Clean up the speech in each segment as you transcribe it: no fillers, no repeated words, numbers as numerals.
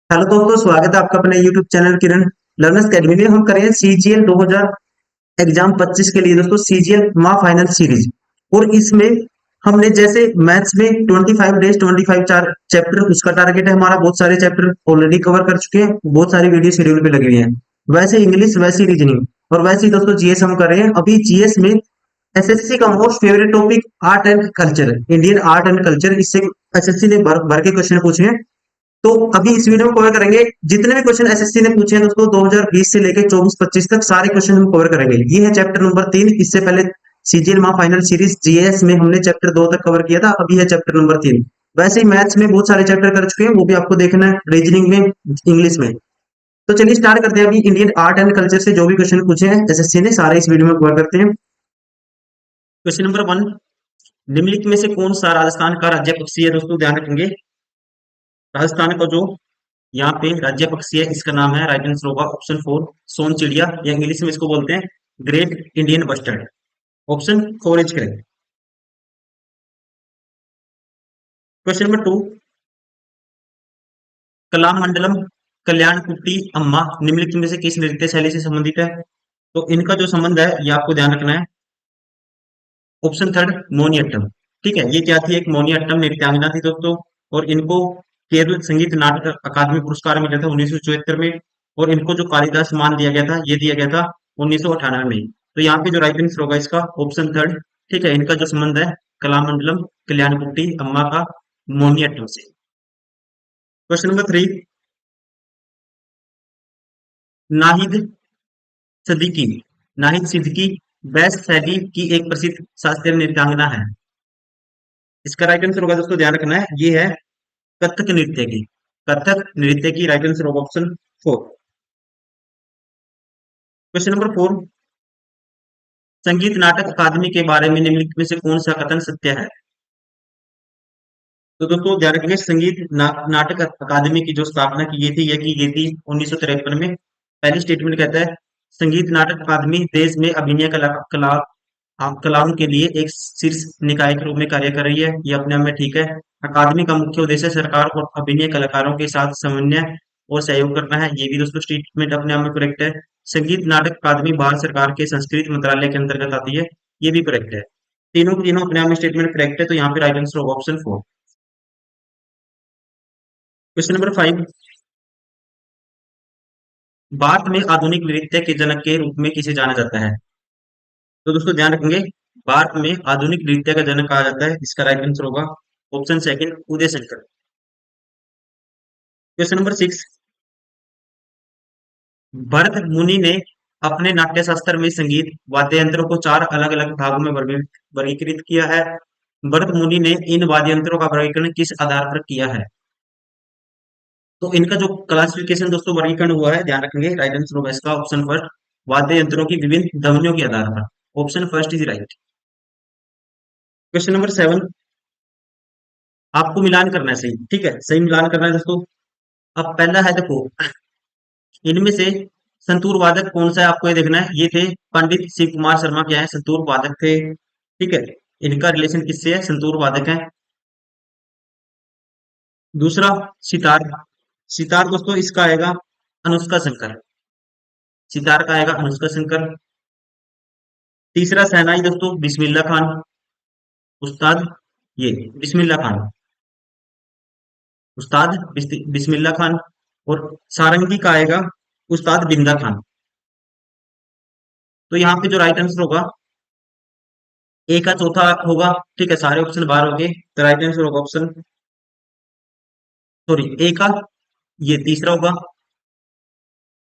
Hello दोस्तों, स्वागत है आपका अपने YouTube चैनल किरण लर्नर्स अकेडमी में। हम करें सीजीएल 2000 एग्जाम 25 के लिए दोस्तों, सीजीएल माह फाइनल सीरीज। और इसमें हमने जैसे मैथ्स में 25 डेज 25 चार चैप्टर, उसका टारगेट है हमारा। बहुत सारे चैप्टर ऑलरेडी कवर कर चुके हैं, बहुत सारी वीडियो शेड्यूल पे लगी हुई है। वैसे इंग्लिश, वैसी रीजनिंग और वैसे ही दोस्तों जीएस हम कर रहे हैं। अभी जीएस में एसएससी का most favourite topic art and culture है, इंडियन आर्ट एंड कल्चर। इससे एसएससी ने भर भर के क्वेश्चन पूछे हैं। तो अभी इस वीडियो में कवर करेंगे जितने भी क्वेश्चन एसएससी ने पूछे हैं दोस्तों, 2020 से लेकर 24-25 तक सारे क्वेश्चन हम कवर करेंगे। ये है चैप्टर नंबर 3। इससे पहले सीजीएल माह फाइनल सीरीज जीएस में हमने चैप्टर 2 तक कवर किया था। अभी है चैप्टर नंबर 3। वैसे ही मैथ्स में बहुत सारे चैप्टर कर चुके हैं, वो भी आपको देखना है, रीजनिंग में, इंग्लिश में। तो चलिए स्टार्ट करते हैं। अभी इंडियन आर्ट एंड कल्चर से जो भी क्वेश्चन पूछे हैं एसएससी ने, सारे इस वीडियो में कवर करते हैं। क्वेश्चन नंबर 1, निम्नलिखित में से कौन सा राजस्थान का राज्य पक्षी है? दोस्तों ध्यान रखेंगे, राजस्थान का जो यहाँ पे राज्य पक्षी है, इसका नाम है, राइट आंसर होगा ऑप्शन 4, सोन चिड़िया, या इंग्लिश में इसको बोलते हैं great Indian bustard. Option 4 is correct. Question number 2, Kalamandalam Kalyan Kutty Amma निम्नलिखित में से किस नृत्य शैली से संबंधित है? तो इनका जो संबंध है ये आपको ध्यान रखना है। ऑप्शन 3 मोनियट्टम। ठीक है, ये क्या थी? एक मोनियट्टम नृत्यांगना थी दोस्तों। और इनको केरल संगीत नाटक अकादमी पुरस्कार मिला था 1974 में। और इनको जो कालिदास सम्मान दिया गया था, ये दिया गया था 1998 में। तो यहाँ पे जो राइट आंसर होगा इसका ऑप्शन 3। ठीक है, इनका जो संबंध है कलामंडलम कल्याणकुट्टी अम्मा का मोनियट्टम से। Question number 3, Nahid Siddiqui, Nahid Siddiqui best शैली की एक प्रसिद्ध शास्त्रीय नृत्यांगना है। इसका राइट आंसर होगा दोस्तों, ध्यान रखना है, ये है कथक नृत्य की, कथक नृत्य की। राइट आंसर होगा ऑप्शन 4। क्वेश्चन नंबर 4, संगीत नाटक अकादमी के बारे में निम्नलिखित में से कौन सा कथन सत्य है? तो दोस्तों ध्यान रखेंगे, संगीत नाटक अकादमी की जो स्थापना की गई थी, ये की गई थी 1953 में। पहली स्टेटमेंट कहता है, संगीत नाटक अकादमी देश में अभिनय कलाओं के लिए एक शीर्ष निकाय के रूप में कार्य कर रही है। ये अपने आप में ठीक है। अकादमी का मुख्य उद्देश्य सरकार और अभिनय कलाकारों के साथ समन्वय और सहयोग करना है। ये भी दोस्तों स्टेटमेंट अपने आप में करेक्ट है। संगीत नाटक अकादमी भारत सरकार के संस्कृति मंत्रालय के अंतर्गत आती है। ये भी करेक्ट है। तीनों के तीनों अपने आप में स्टेटमेंट करेक्ट है। तो यहाँ पे राइट आंसर होगा ऑप्शन 4। क्वेश्चन नंबर 5, भारत में आधुनिक नृत्य के जनक के रूप में किसे जाना जाता है? तो दोस्तों ध्यान रखेंगे, भारत में आधुनिक नृत्य का जनक कहा जाता है। इसका राइट आंसर होगा option 2 Uday Shankar. Question number 6, Bharat मुनि ने अपने नाट्य शास्त्र में संगीत वाद्य यंत्रों को 4 अलग अलग भागों में वर्गीकृत किया है। भरत मुनि ने इन वाद्य यंत्रों का वर्गीकरण किस आधार पर किया है? तो इनका जो क्लासिफिकेशन दोस्तों, वर्गीकरण हुआ है, ध्यान रखेंगे, राइट आंसर होगा इसका ऑप्शन फर्स्ट, वाद्य यंत्रों की विभिन्न ध्वनियों के आधार पर। Option first is right. Question number 7, आपको मिलान करना है सही, ठीक है, सही मिलान करना है दोस्तों। अब पहला है, देखो, इनमें से संतूर वादक कौन सा है आपको ये देखना है। ये थे पंडित शिव कुमार शर्मा, क्या है, संतूर वादक थे। ठीक है, इनका रिलेशन किससे है? संतूर वादक है। दूसरा, सितार, सितार दोस्तों इसका आएगा अनुष्का शंकर, सितार का आएगा अनुष्का शंकर। तीसरा शहनाई दोस्तों बिस्मिल्लाह खान, उस्ताद, ये बिस्मिल्लाह खान, उस्ताद बिस्मिल्लाह खान। और सारंगी का आएगा उस्ताद बिंदा खान। तो यहाँ पे जो राइट आंसर होगा, ए का चौथा होगा। ठीक है, सारे ऑप्शन बाहर हो गए, तो राइट आंसर होगा ऑप्शन, सॉरी, ए का ये तीसरा होगा।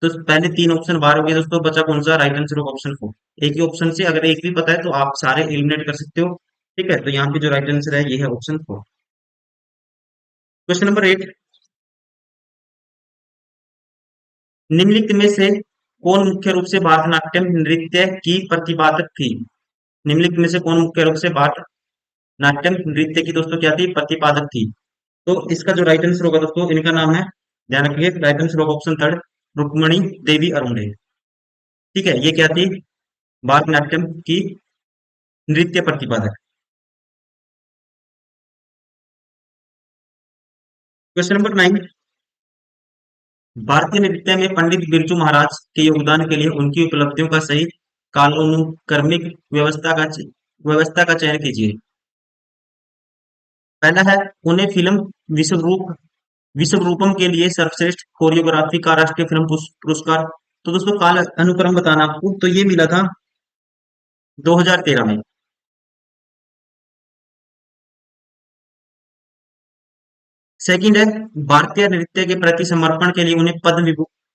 तो पहले 3 ऑप्शन बाहर हो गए दोस्तों, बचा कौन सा? राइट आंसर होगा ऑप्शन 4। एक ही ऑप्शन से अगर एक भी पता है तो आप सारे एलिमिनेट कर सकते हो। ठीक है, तो यहाँ पे जो राइट आंसर है ये है ऑप्शन 4। क्वेश्चन नंबर 8, निम्नलिखित में से कौन मुख्य रूप से भरतनाट्यम नृत्य की प्रतिपादक थी? निम्नलिखित में से कौन मुख्य रूप से भरतनाट्यम नृत्य की दोस्तों क्या थी? प्रतिपादक थी। तो इसका जो राइट आंसर होगा दोस्तों, इनका नाम है, ध्यान रखिए, राइट आंसर होगा ऑप्शन 3, रुक्मणी देवी अरुणे। ठीक है, ये क्या थी? भरतनाट्यम की नृत्य प्रतिपादक। क्वेश्चन नंबर 9, भारतीय नृत्य में पंडित बिरजू महाराज के योगदान के लिए उनकी उपलब्धियों का सही कालानुक्रमिक व्यवस्था का चयन कीजिए। पहला है, उन्हें फिल्म विश्वरूपम के लिए सर्वश्रेष्ठ कोरियोग्राफी का राष्ट्रीय फिल्म पुरस्कार। तो दोस्तों काल अनुक्रम बताना आपको, तो ये मिला था 2013 में। सेकंड है, भारतीय नृत्य के प्रति समर्पण के लिए उन्हें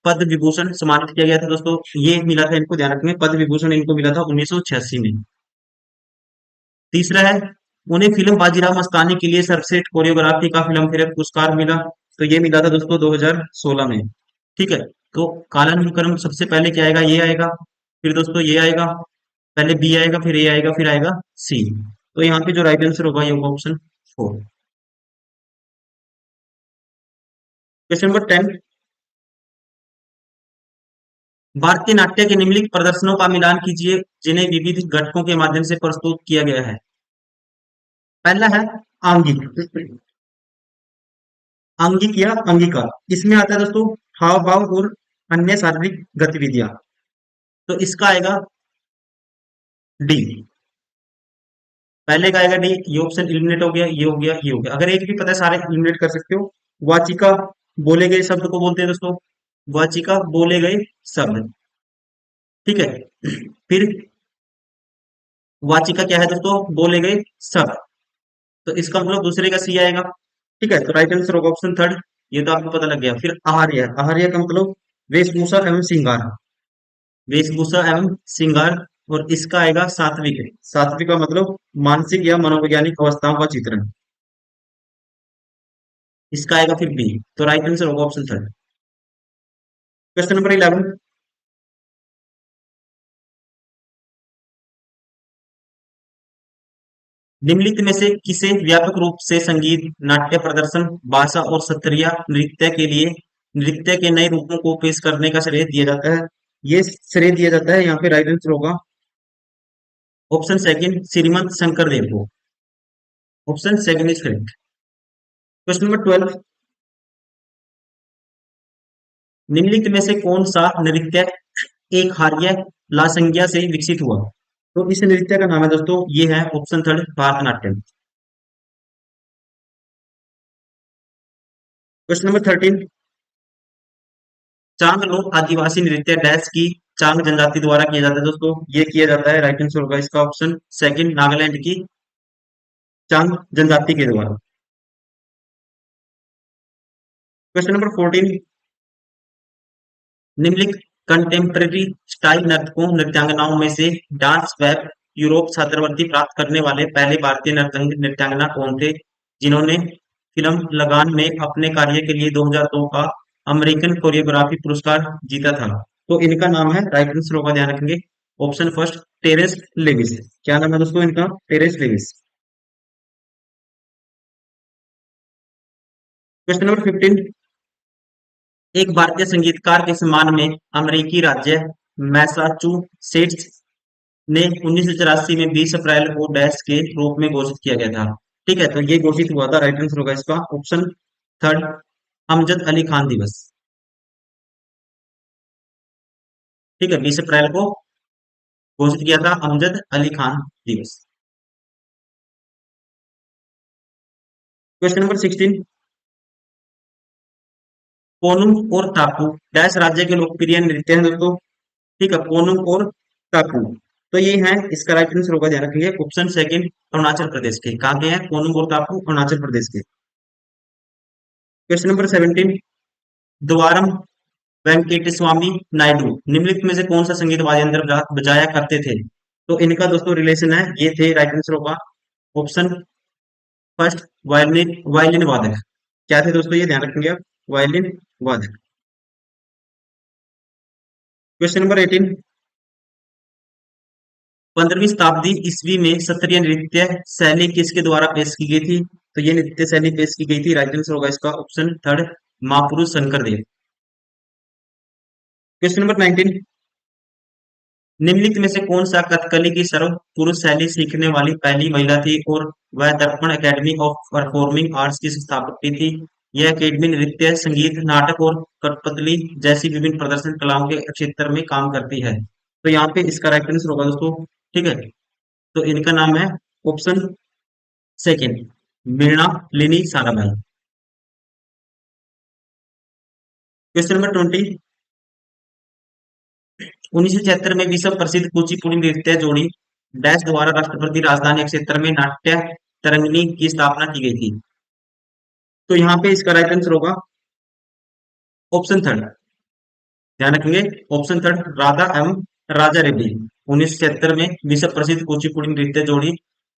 पद्म विभूषण सम्मानित किया गया था दोस्तों। ये मिला था, इनको ध्यान रखेंगे, पद्म विभूषण इनको मिला था 1986 में। तीसरा है, उन्हें फिल्म बाजीराव मस्तानी के लिए सर्वश्रेष्ठ कोरियोग्राफी का फिल्म फेयर पुरस्कार मिला। तो ये मिला था दोस्तों 2016 में। ठीक है, तो कालानुक्रम सबसे पहले क्या आएगा, ये आएगा, फिर दोस्तों ये आएगा, पहले बी आएगा, फिर ए आएगा, फिर आएगा सी। तो यहाँ पे जो राइट आंसर होगा ये होगा option 4। Question number 10, Bharatiya Natya के निम्नलिखित प्रदर्शनों का मिलान कीजिए जिन्हें विविध घटकों के माध्यम से प्रस्तुत किया गया है। पहला है आंगिक, आंगिक या अंगिका। इसमें आता है दोस्तों हाव भाव और अन्य शारीरिक गतिविधियां। तो इसका आएगा डी। पहले का आएगा डी, ये ऑप्शन इलिमिनेट हो गया, ये हो गया, ये हो गया। अगर एक भी पता है सारे इलिमिनेट कर सकते हो। वाचिका, बोले गए शब्द को बोलते हैं दोस्तों, वाचिका बोले गए शब्द। ठीक है, फिर वाचिका क्या है दोस्तों, बोले गए शब्द। तो इसका मतलब दूसरे का सी आएगा। ठीक है, तो राइट आंसर होगा ऑप्शन थर्ड। ये तो आपको पता लग गया। फिर आहार्य, आहार्य का मतलब वेशभूषा एवं श्रृंगार, वेशभूषा एवं श्रृंगार। और इसका आएगा सात्विक, सात्विक का मतलब मानसिक या मनोवैज्ञानिक अवस्थाओं का चित्रण। इसका आएगा फिर बी। तो राइट आंसर होगा ऑप्शन थर्ड। क्वेश्चन नंबर 11, निम्नलिखित में से किसे व्यापक रूप से संगीत, नाट्य प्रदर्शन, भाषा और सत्रिया नृत्य के लिए नृत्य के नए रूपों को पेश करने का श्रेय दिया जाता है। ये श्रेय दिया जाता है, यहाँ पे राइट आंसर होगा ऑप्शन सेकंड, श्रीमंत शंकर देव को। Option second is correct. Question number 12, निम्नलिखित में से कौन सा नृत्य एक हार्य ला संज्ञा से विकसित हुआ। तो इस नृत्य का नाम है दोस्तों, ये है option third Bharatanatyam. Question number 13, चांग लोक आदिवासी नृत्य डैश की चांग जनजाति द्वारा किया जाता है दोस्तों। ये किया जाता है, राइट आंसर होगा इसका ऑप्शन सेकंड, नागालैंड की चांग जनजाति के द्वारा। क्वेश्चन नंबर 14, निम्नलिखित कंटेम्परेरी स्टाइल नर्तकों नृत्यांगनाओं में से डांस वेब यूरोप छात्रवृत्ति प्राप्त करने वाले पहले भारतीय नृत्यांगना कौन थे जिन्होंने फिल्म लगान में अपने कार्य के लिए 2002 का अमेरिकन कोरियोग्राफी पुरस्कार जीता था। तो इनका नाम है, राइट आंसर होगा, ध्यान रखेंगे, ऑप्शन फर्स्ट टेरेस लेविस। क्या नाम है दोस्तों इनका, टेरेस लेविस। क्वेश्चन नंबर 15, एक भारतीय संगीतकार के सम्मान में अमेरिकी राज्य मैसाचुसेट्स ने 1984 में 20 अप्रैल को डैश के रूप में घोषित किया गया था। ठीक है, तो ये घोषित हुआ था, राइट आंसर होगा इसका ऑप्शन थर्ड, अमजद अली खान दिवस। ठीक है, 20 अप्रैल को घोषित किया था अमजद अली खान दिवस। क्वेश्चन नंबर 16, कोनुंग और ताकू डैश राज्य के लोकप्रिय नृत्य हैं दोस्तों। ठीक है, कोनुंग और ताकू। तो ये है, इसका राइट आंसर होगा, ध्यान रखेंगे, ऑप्शन सेकंड अरुणाचल प्रदेश के। कहाँ के हैं कोनुंग और ताकू, अरुणाचल प्रदेश के। क्वेश्चन नंबर 17, द्वारम वेंकटेस्वामी नायडू निम्नलिखित में से कौन सा संगीत वाद्य यंत्र बजाया करते थे। तो इनका दोस्तों रिलेशन है, ये थे, राइट आंसर होगा ऑप्शन फर्स्ट वायलिन, वायलिन वादक। क्या थे दोस्तों, ये ध्यान रखेंगे आप, वायलिन वादक। क्वेश्चन नंबर 18, 15वीं शताब्दी ईस्वी में सत्रिय नृत्य शैली किसके द्वारा पेश की गई थी। तो ये नृत्य शैली पेश की गई थी, राइट आंसर होगा इसका ऑप्शन थर्ड, महापुरुष शंकर देव। क्वेश्चन नंबर 19, निम्नलिखित में से कौन सा कथकली की सर्व पुरुष शैली सीखने वाली पहली महिला थी और वह दर्पण एकेडमी ऑफ परफॉर्मिंग आर्ट्स की संस्थापक थी। यह अकेडमी नृत्य, संगीत, नाटक और कठपुतली जैसी विभिन्न प्रदर्शन कलाओं के क्षेत्र में काम करती है। तो यहाँ पे इसका राइट आंसर होगा दोस्तों। ठीक है, तो इनका नाम है option second, Mrinalini Sarabhai. Question number 20, 1976 में विश्व प्रसिद्ध कुचिपुड़ी नृत्य जोड़ी डैश द्वारा राष्ट्रपति राजधानी क्षेत्र में नाट्य तरंगिणी की स्थापना की गई थी। तो यहाँ पे इसका राइट आंसर होगा ऑप्शन थर्ड, ध्यान रखेंगे, ऑप्शन थर्ड, राधा एवं राजा रेड्डी। 1976 में विश्व प्रसिद्ध कुचिपुड़ी नृत्य जोड़ी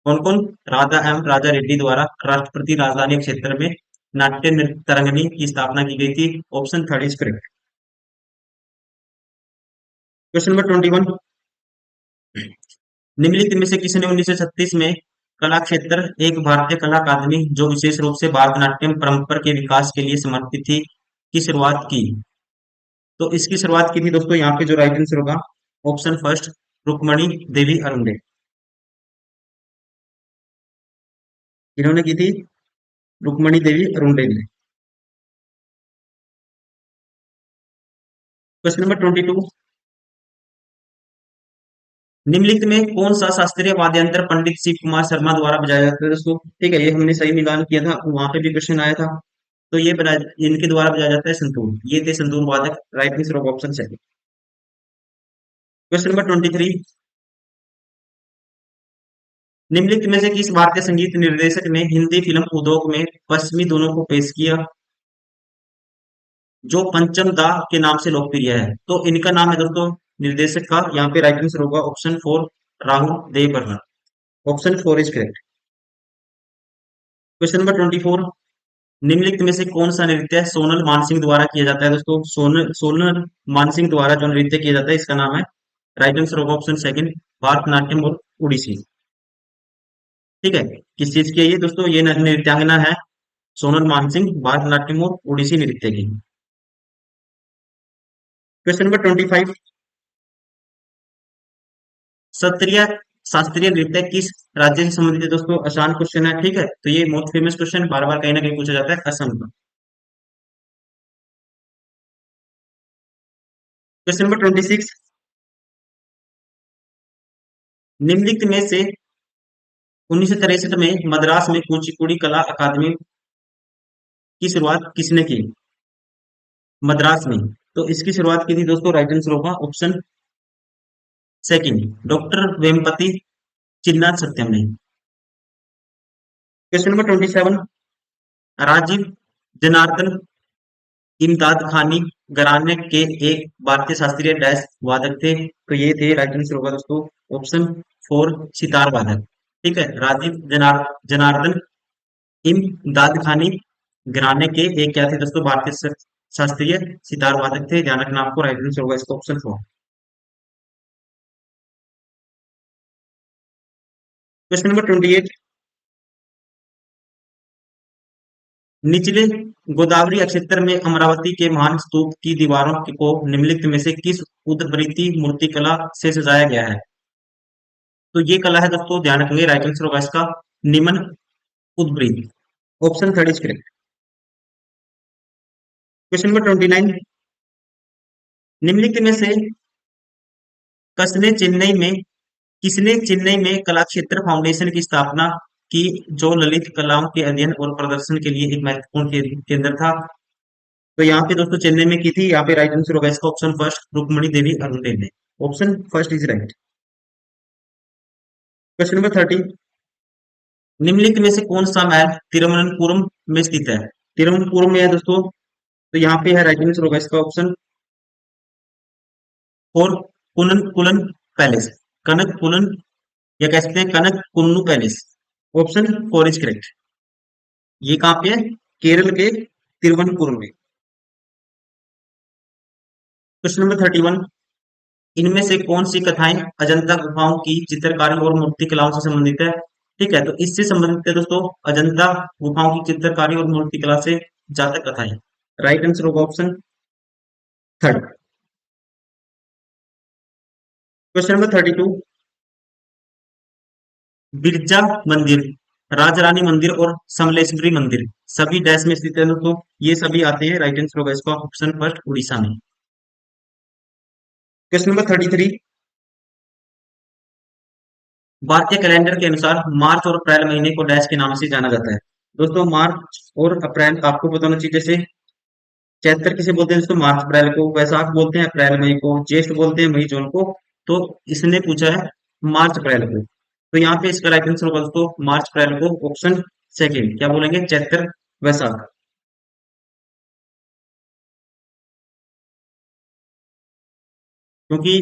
कौन कौन, राधा एवं राजा रेड्डी द्वारा राष्ट्रपति राजधानी क्षेत्र में नाट्य तरंगिणी की स्थापना की गई थी। Option third is correct. Question number 21, निम्नलिखित में से किसने 1936 में कला क्षेत्र एक भारतीय कला अकादमी जो विशेष रूप से भारतनाट्यम परंपरा के विकास के लिए समर्पित थी की शुरुआत की। तो इसकी शुरुआत की थी दोस्तों, यहाँ पे जो राइट आंसर होगा ऑप्शन फर्स्ट, रुक्मणी देवी अरुंडे, इन्होंने की थी, रुक्मणी देवी अरुंडे ने। क्वेश्चन नंबर 22, निम्नलिखित में कौन सा शास्त्रीय वाद्यंत्र पंडित शिव कुमार शर्मा द्वारा बजाया जाता है दोस्तों। ठीक है, ये हमने सही मिलान किया था, वहां पे भी क्वेश्चन आया था। तो ये इनके द्वारा बजाया जाता है संतूर, ये थे संतूर वादक। Right answer of option second. Question number 23, निम्नलिखित में से किस भारतीय संगीत निर्देशक ने हिंदी फिल्म उद्योग में पश्चिमी धुनों को पेश किया जो पंचम दा के नाम से लोकप्रिय है। तो इनका नाम है दोस्तों निर्देशक का, यहाँ पे राइट आंसर होगा option four, Rahul Dev Burman. Option four is correct. Question number 24, निम्नलिखित में से कौन सा नृत्य सोनल मानसिंह द्वारा किया जाता है दोस्तों। सोनल सोनल मानसिंह द्वारा जो नृत्य किया जाता है इसका नाम है, राइट आंसर होगा ऑप्शन सेकंड, भारतनाट्यम और उड़ीसी। ठीक है, किस चीज की है ये दोस्तों, ये नृत्यांगना है सोनल मानसिंह, भारतनाट्यम और उड़ीसी नृत्य की। क्वेश्चन नंबर 25, सत्रिय शास्त्रीय नृत्य किस राज्य से संबंधित है दोस्तों। आसान क्वेश्चन है, ठीक है, तो ये मोस्ट फेमस क्वेश्चन बार बार कहीं ना कहीं पूछा जाता है, असम का। क्वेश्चन नंबर 26, निम्नलिखित में से 1963 में मद्रास में कुचिपुड़ी कला अकादमी की शुरुआत किसने की, मद्रास में। तो इसकी शुरुआत की थी दोस्तों, राइट आंसर होगा ऑप्शन सेकंड, डॉक्टर वेमपति चिन्ना सत्यम ने। क्वेश्चन नंबर 27, राजीव जनार्दन इमदाद खानी घराने के एक भारतीय शास्त्रीय डैश वादक थे। तो ये थे, राइट आंसर होगा दोस्तों ऑप्शन फोर, सितार वादक। ठीक है, राजीव जनार्दन इमदाद खानी घराने के एक क्या थे दोस्तों, भारतीय शास्त्रीय सितार वादक थे। ध्यान रखना आपको, राइट आंसर होगा इसका ऑप्शन फोर। क्वेश्चन नंबर 28, निचले गोदावरी क्षेत्र में अमरावती के महान स्तूप की दीवारों को निम्नलिखित में से किस उद्वृत्तीय मूर्तिकला से सजाया गया है। तो ये कला है दोस्तों, ध्यान रखेंगे, राइट आंसर होगा इसका निमन उद्वृत्त। Option third is correct. Question number 29, निम्नलिखित में से किसने चेन्नई में कला क्षेत्र फाउंडेशन की स्थापना की जो ललित कलाओं के अध्ययन और प्रदर्शन के लिए एक महत्वपूर्ण केंद्र था। तो यहाँ पे दोस्तों चेन्नई में की थी, यहाँ पे राइट आंसर होगा इसका ऑप्शन फर्स्ट, रुक्मणी देवी अरुंडे ने। Option first is right. Question number 30, निम्नलिखित में से कौन सा महल तिरुवनंतपुरम में स्थित है। तिरुवनंतपुरम में है दोस्तों, तो यहाँ पे है, राइट आंसर होगा इसका ऑप्शन फोर, कुनन कुलन पैलेस, कनक कुलन, या कह सकते हैं Kanak Kunnu palace. Option four is correct. ये कहाँ पे है, केरल के तिरुवनंतपुरम में। क्वेश्चन नंबर 31, इनमें से कौन सी कथाएं अजंता गुफाओं की चित्रकारी और मूर्ति कलाओं से संबंधित है। ठीक है, तो इससे संबंधित है दोस्तों अजंता गुफाओं की चित्रकारी और मूर्ति कला से जातक कथाएं। राइट आंसर होगा option third. Question number 32, Biraja मंदिर राजा रानी मंदिर और समलेश्वरी मंदिर सभी डैश में स्थित है दोस्तों। ये सभी आते हैं, राइट आंसर होगा इसका ऑप्शन फर्स्ट उड़ीसा में। क्वेश्चन नंबर 33, भारतीय कैलेंडर के अनुसार मार्च और अप्रैल महीने को डैश के नाम से जाना जाता है। दोस्तों मार्च और अप्रैल आपको पता होना चाहिए। जैसे चैत्र किसे बोलते हैं दोस्तों, मार्च अप्रैल को, वैसाख बोलते हैं अप्रैल मई को, ज्येष्ठ बोलते हैं मई जून को। तो इसने पूछा है मार्च अप्रैल को, तो यहाँ पे इसका राइट आंसर होगा दोस्तों मार्च अप्रैल को, ऑप्शन सेकेंड। क्या बोलेंगे, चैत्र वैसाख। क्योंकि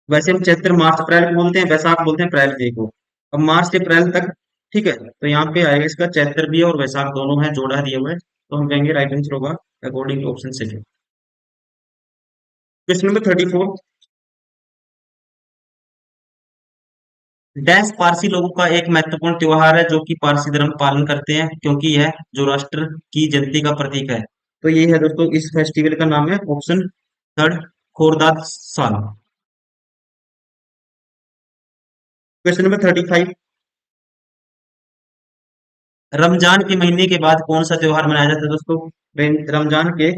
वैसे हम चैत्र मार्च अप्रैल को बोलते हैं, वैसाख बोलते हैं अप्रैल मई को। अब मार्च से अप्रैल तक, ठीक है, तो यहाँ पे आएगा इसका चैत्र भी है और वैसाख दोनों है, जोड़ा दिया हुआ है, तो हम कहेंगे राइट आंसर होगा according to option second. Question number 34, dash Parsi लोगों का एक महत्वपूर्ण त्योहार है जो कि पारसी धर्म पालन करते हैं क्योंकि यह जोराष्ट्र की जयंती का प्रतीक है। तो ये है दोस्तों, इस फेस्टिवल का नाम है ऑप्शन थर्ड खोरदाद साल। क्वेश्चन नंबर 35, रमजान के महीने के बाद कौन सा त्योहार मनाया जाता है दोस्तों। रमजान के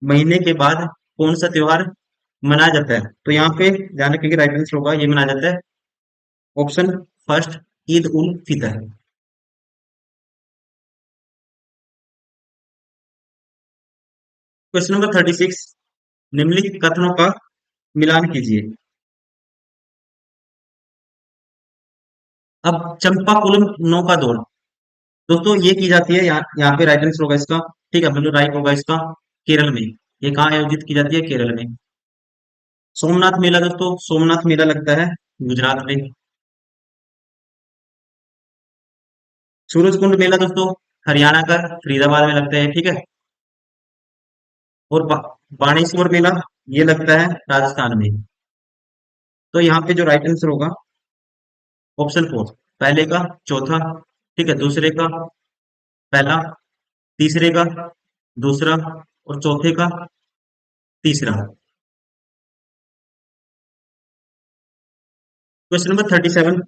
महीने के बाद कौन सा त्योहार मनाया जाता है, तो यहाँ पे ध्यान रखिए राइट आंसर होगा ये मनाया जाता है option first Eid ul Fitr. Question number 36, निम्नलिखित कथनों का मिलान कीजिए। अब चंपाकुलम नौका दौड़ दोस्तों ये की जाती है, यहाँ पे राइट आंसर होगा इसका, ठीक है, मतलब राइट होगा इसका केरल में। ये कहाँ आयोजित की जाती है, केरल में। सोमनाथ मेला दोस्तों, सोमनाथ मेला लगता है गुजरात में। सूरज कुंड मेला दोस्तों हरियाणा का फरीदाबाद में लगता है, ठीक है। और बाणेश्वर मेला ये लगता है राजस्थान में। तो यहाँ पे जो राइट आंसर होगा ऑप्शन फोर, पहले का चौथा, ठीक है, दूसरे का पहला, तीसरे का दूसरा और चौथे का तीसरा। क्वेश्चन नंबर 37,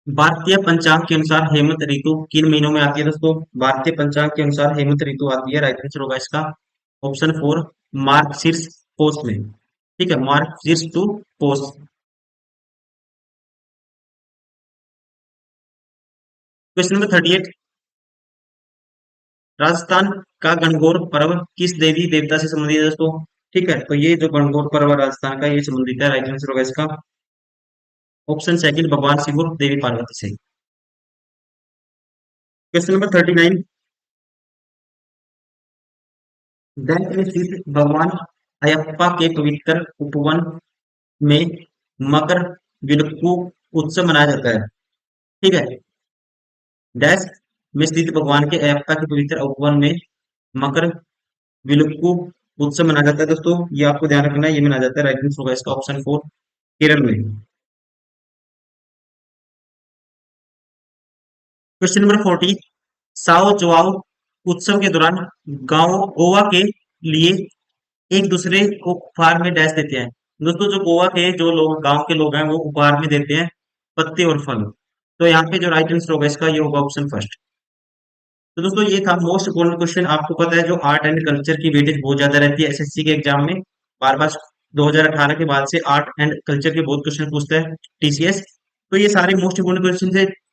भारतीय पंचांग के अनुसार हेमंत ऋतु किन महीनों में आती है दोस्तों। भारतीय पंचांग के अनुसार हेमंत ऋतु आती है, राइट आंसर होगा इसका ऑप्शन फोर मार्गशीर्ष पोष में, ठीक है, मार्गशीर्ष टू पोष। क्वेश्चन नंबर 38, राजस्थान का गणगौर पर्व किस देवी देवता से संबंधित है दोस्तों। ठीक है, तो ये जो गणगौर पर्व है राजस्थान का, ये संबंधित है, राइट आंसर होगा इसका ऑप्शन सेकंड भगवान शिव और देवी पार्वती से। क्वेश्चन नंबर 39, दैत में स्थित भगवान अयप्पा के पवित्र उपवन में मकर विलक्कू उत्सव मनाया जाता है, ठीक है। डैश में स्थित भगवान के अयप्पा के पवित्र उपवन में मकर विलक्कू उत्सव मनाया जाता है दोस्तों, ये आपको ध्यान रखना है, ये मनाया जाता है, राइट आंसर होगा इसका ऑप्शन फोर केरल में। क्वेश्चन नंबर 40, साओ जुआओ उत्सव के दौरान गांव गोवा के लिए एक दूसरे को उपहार में डैश देते हैं। दोस्तों जो गोवा के जो लोग गांव के लोग हैं वो उपहार में देते हैं पत्ते और फल। तो यहाँ पे जो राइट आंसर होगा इसका, ये होगा ऑप्शन फर्स्ट। तो दोस्तों ये था मोस्ट इम्पोर्टेंट क्वेश्चन। आपको पता है जो आर्ट एंड कल्चर की वेटेज बहुत ज्यादा रहती है एसएससी के एग्जाम में, बार बार 2018 के बाद से आर्ट एंड कल्चर के बहुत क्वेश्चन पूछता है टीसीएस। तो ये सारे मोस्ट इम्पोर्टेंट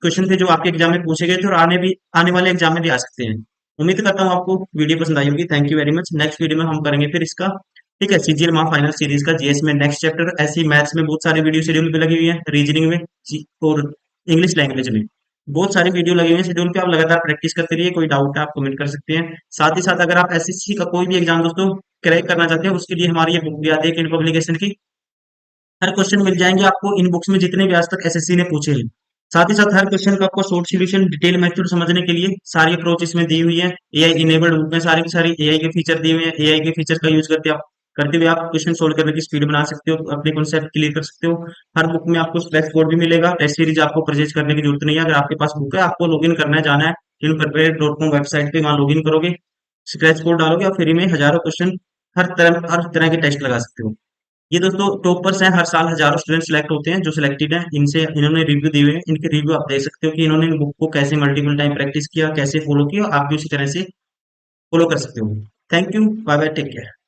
क्वेश्चन थे जो आपके एग्जाम में पूछे गए थे और आने वाले एग्जाम में भी आ सकते हैं। उम्मीद करता हूँ आपको वीडियो पसंद आई होगी। Thank you very much. Next video में हम करेंगे फिर इसका, ठीक है, सीजीएल माह फाइनल सीरीज का जीएस में नेक्स्ट चैप्टर। ऐसी मैथ्स में बहुत सारी वीडियो शेड्यूल पे लगी हुई है, रीजनिंग में और इंग्लिश लैंग्वेज में बहुत सारी वीडियो लगी हुई है शेड्यूल पे। आप लगातार प्रैक्टिस करते रहिए, कोई डाउट है आप कमेंट कर सकते हैं। साथ ही साथ अगर आप एसएससी का कोई भी एग्जाम दोस्तों क्रैक करना चाहते हैं, उसके लिए हमारी ये बुक भी आती है किन पब्लिकेशन की। हर क्वेश्चन मिल जाएंगे आपको इन बुक्स में जितने भी आज तक एसएससी ने पूछे हैं। साथ ही साथ हर क्वेश्चन का आपको शॉर्ट सॉल्यूशन डिटेल मेथड समझने के लिए सारी अप्रोच इसमें दी हुई है। एआई इनेबल्ड बुक में सारी की सारी एआई के फीचर दिए हुए हैं। एआई के फीचर का यूज करते हुए आप क्वेश्चन सोल्व करने की स्पीड बना सकते हो, अपने कॉन्सेप्ट क्लियर कर सकते हो। हर बुक में आपको स्क्रैच कोड भी मिलेगा। टेस्ट सीरीज आपको परचेज करने की जरूरत नहीं है। अगर आपके पास बुक है, आपको लॉगिन करना है, जाना है inprepared.com वेबसाइट पे, वहां लॉगिन करोगे, स्क्रैच कोड डालोगे और फ्री में हजारों क्वेश्चन हर तरह के टेस्ट लगा सकते हो। ये दोस्तों टॉपर्स हैं, हर साल हजारों स्टूडेंट सिलेक्ट होते हैं जो सिलेक्टेड हैं, इनसे इन्होंने रिव्यू दिए हुए हैं, इनके रिव्यू आप देख सकते हो कि इन्होंने बुक को कैसे मल्टीपल टाइम प्रैक्टिस किया, कैसे फॉलो किया, आप भी उसी तरह से फॉलो कर सकते हो। Thank you, bye bye, take care.